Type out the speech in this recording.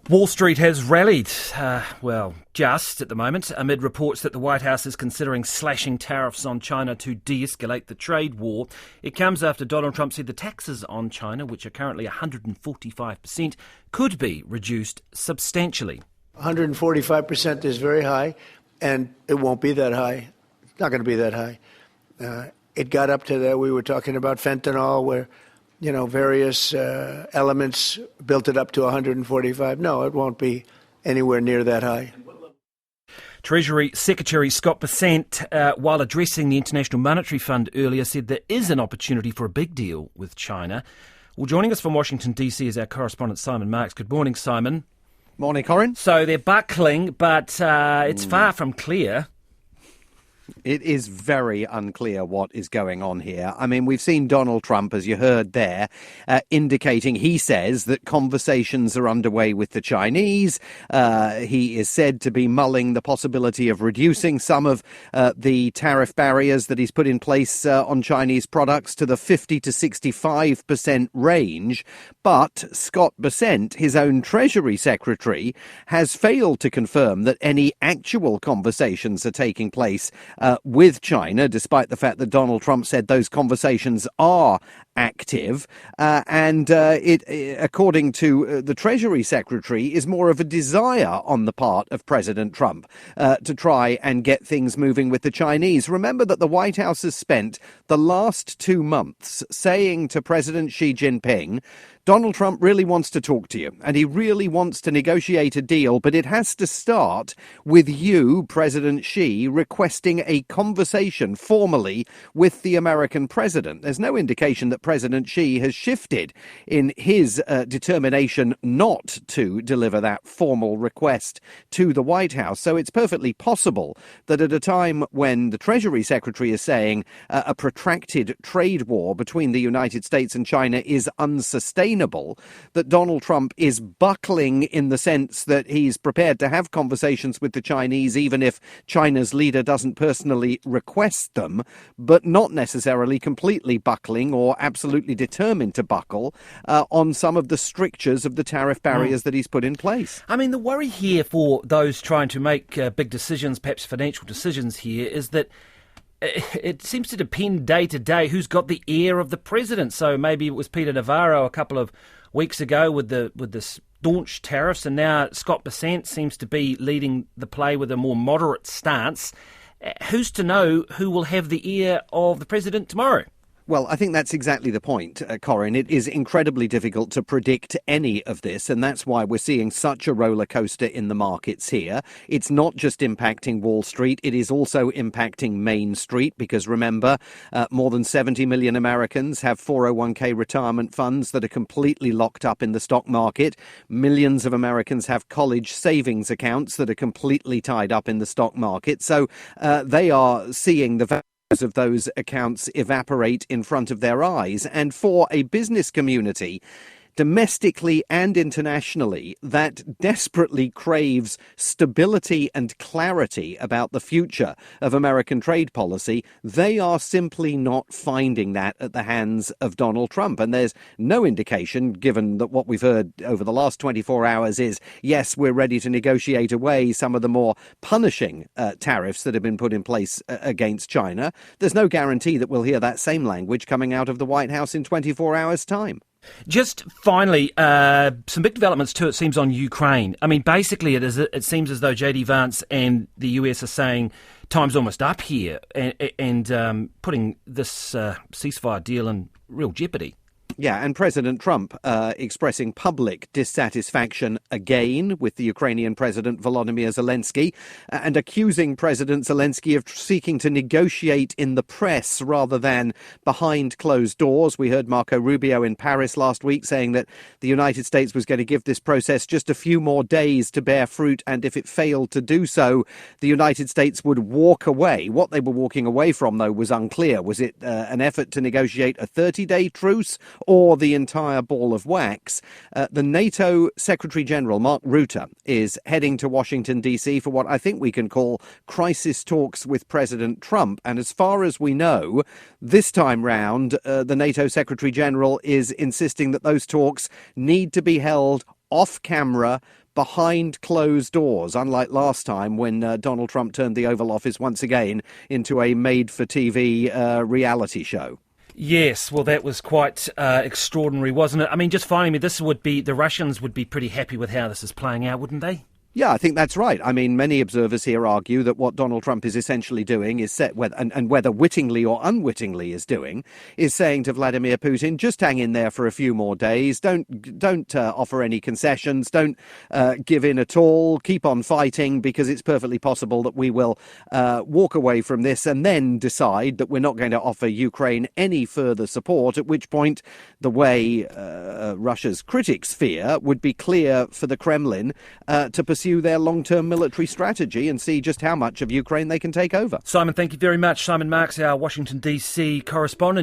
Wall Street has rallied, just at the moment, amid reports that the White House is considering slashing tariffs on China to de-escalate the trade war. It comes after Donald Trump said the taxes on China, which are currently 145%, could be reduced substantially. 145% is very high, and it won't be that high. It's not going to be that high. It got up to that. We were talking about fentanyl, where various elements built it up to 145. No, it won't be anywhere near that high. Treasury Secretary Scott Bessent, while addressing the International Monetary Fund earlier, said there is an opportunity for a big deal with China. Well, joining us from Washington, D.C. is our correspondent Simon Marks. Good morning, Simon. Morning, Corin. So they're buckling, but it's far from clear. It is very unclear what is going on here. I mean, we've seen Donald Trump, as you heard there, indicating he says that conversations are underway with the Chinese. He is said to be mulling the possibility of reducing some of the tariff barriers that he's put in place on Chinese products to the 50 to 65% range. But Scott Bessent, his own Treasury Secretary, has failed to confirm that any actual conversations are taking place with China, despite the fact that Donald Trump said those conversations are active. According to the Treasury Secretary, is more of a desire on the part of President Trump to try and get things moving with the Chinese. Remember that the White House has spent the last 2 months saying to President Xi Jinping, Donald Trump really wants to talk to you, and he really wants to negotiate a deal, but it has to start with you, President Xi, requesting a conversation formally with the American president. There's no indication that President Xi has shifted in his determination not to deliver that formal request to the White House. So it's perfectly possible that at a time when the Treasury Secretary is saying a protracted trade war between the United States and China is unsustainable, that Donald Trump is buckling in the sense that he's prepared to have conversations with the Chinese, even if China's leader doesn't personally request them, but not necessarily completely buckling or absolutely determined to buckle on some of the strictures of the tariff barriers that he's put in place. I mean, the worry here for those trying to make big decisions, perhaps financial decisions here, is that it seems to depend day to day who's got the ear of the president. So maybe it was Peter Navarro a couple of weeks ago with the staunch tariffs, and now Scott Bessent seems to be leading the play with a more moderate stance. Who's to know who will have the ear of the president tomorrow? Well, I think that's exactly the point, Corin. It is incredibly difficult to predict any of this, and that's why we're seeing such a roller coaster in the markets here. It's not just impacting Wall Street, it is also impacting Main Street, because remember, more than 70 million Americans have 401k retirement funds that are completely locked up in the stock market. Millions of Americans have college savings accounts that are completely tied up in the stock market. So they are seeing the of those accounts evaporate in front of their eyes. And for a business community, domestically and internationally, that desperately craves stability and clarity about the future of American trade policy, they are simply not finding that at the hands of Donald Trump. And there's no indication, given that what we've heard over the last 24 hours is, yes, we're ready to negotiate away some of the more punishing tariffs that have been put in place against China. There's no guarantee that we'll hear that same language coming out of the White House in 24 hours' time. Just finally, some big developments too, it seems, on Ukraine. I mean, basically, it seems as though J.D. Vance and the US are saying time's almost up here and putting this ceasefire deal in real jeopardy. Yeah, and President Trump expressing public dissatisfaction again with the Ukrainian President Volodymyr Zelensky and accusing President Zelensky of seeking to negotiate in the press rather than behind closed doors. We heard Marco Rubio in Paris last week saying that the United States was going to give this process just a few more days to bear fruit, and if it failed to do so, the United States would walk away. What they were walking away from, though, was unclear. Was it an effort to negotiate a 30-day truce or the entire ball of wax? The NATO Secretary General, Mark Rutte, is heading to Washington, D.C. for what I think we can call crisis talks with President Trump. And as far as we know, this time round, the NATO Secretary General is insisting that those talks need to be held off camera, behind closed doors, unlike last time when Donald Trump turned the Oval Office once again into a made-for-TV reality show. Yes, well, that was quite extraordinary, wasn't it? I mean, just finally, the Russians would be pretty happy with how this is playing out, wouldn't they? Yeah, I think that's right. I mean, many observers here argue that what Donald Trump is essentially doing is whether wittingly or unwittingly is doing, is saying to Vladimir Putin, just hang in there for a few more days. Don't offer any concessions. Don't give in at all. Keep on fighting, because it's perfectly possible that we will walk away from this and then decide that we're not going to offer Ukraine any further support, at which point the way Russia's critics fear would be clear for the Kremlin to pursue their long-term military strategy and see just how much of Ukraine they can take over. Simon, thank you very much. Simon Marks, our Washington DC correspondent.